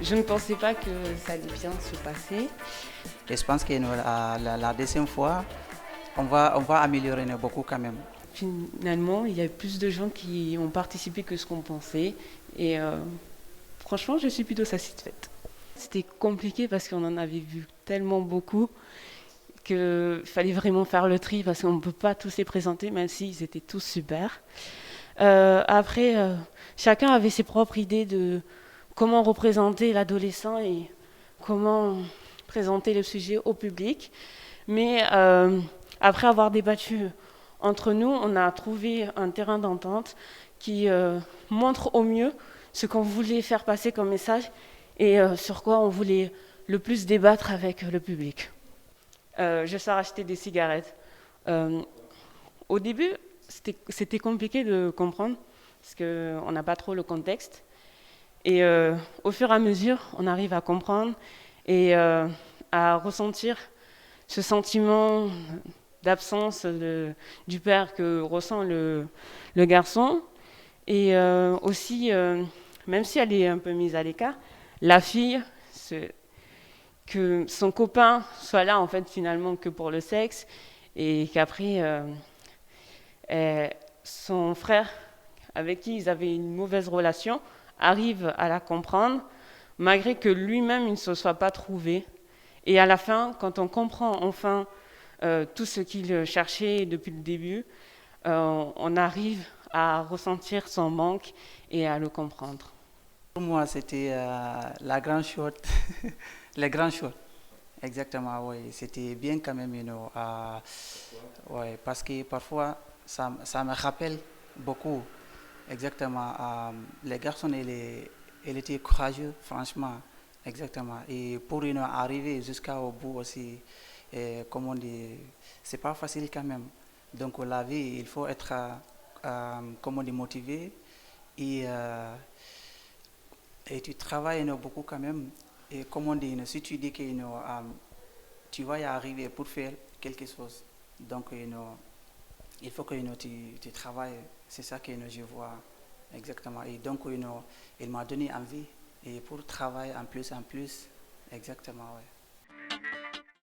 Je ne pensais pas que ça allait bien se passer. Et je pense que la deuxième fois, on va améliorer beaucoup quand même. Finalement, il y a plus de gens qui ont participé que ce qu'on pensait. Et franchement, je suis plutôt satisfaite. C'était compliqué parce qu'on en avait vu tellement beaucoup qu'il fallait vraiment faire le tri parce qu'on ne peut pas tous les présenter, même s'ils étaient tous super. Après, chacun avait ses propres idées de comment représenter l'adolescent et comment présenter le sujet au public. Mais après avoir débattu entre nous, on a trouvé un terrain d'entente qui montre au mieux ce qu'on voulait faire passer comme message et sur quoi on voulait le plus débattre avec le public. Je sors acheter des cigarettes. Euh, Au début, c'était compliqué de comprendre parce qu'on n'a pas trop le contexte. Et au fur et à mesure, on arrive à comprendre et à ressentir ce sentiment d'absence du père que ressent le garçon. Et aussi, même si elle est un peu mise à l'écart, la fille, que son copain soit là en fait finalement que pour le sexe et qu'après son frère avec qui ils avaient une mauvaise relation arrive à la comprendre malgré que lui-même il ne se soit pas trouvé. Et à la fin, quand on comprend enfin tout ce qu'il cherchait depuis le début, on arrive à ressentir son manque et à le comprendre. Pour moi, c'était la grande chose, les grands choix. Exactement, oui. C'était bien quand même, ouais, parce que parfois, ça me rappelle beaucoup. Exactement. Les garçons, ils étaient courageux, franchement. Exactement. Et pour arriver jusqu'au bout aussi, comme on dit, c'est pas facile quand même. Donc, la vie, il faut être, comme on dit, motivé et, et tu travailles beaucoup quand même. Et comme on dit, si tu dis que tu vas y arriver pour faire quelque chose, donc il faut que tu travailles. C'est ça que je vois exactement. Et donc il m'a donné envie et pour travailler en plus, exactement. Ouais.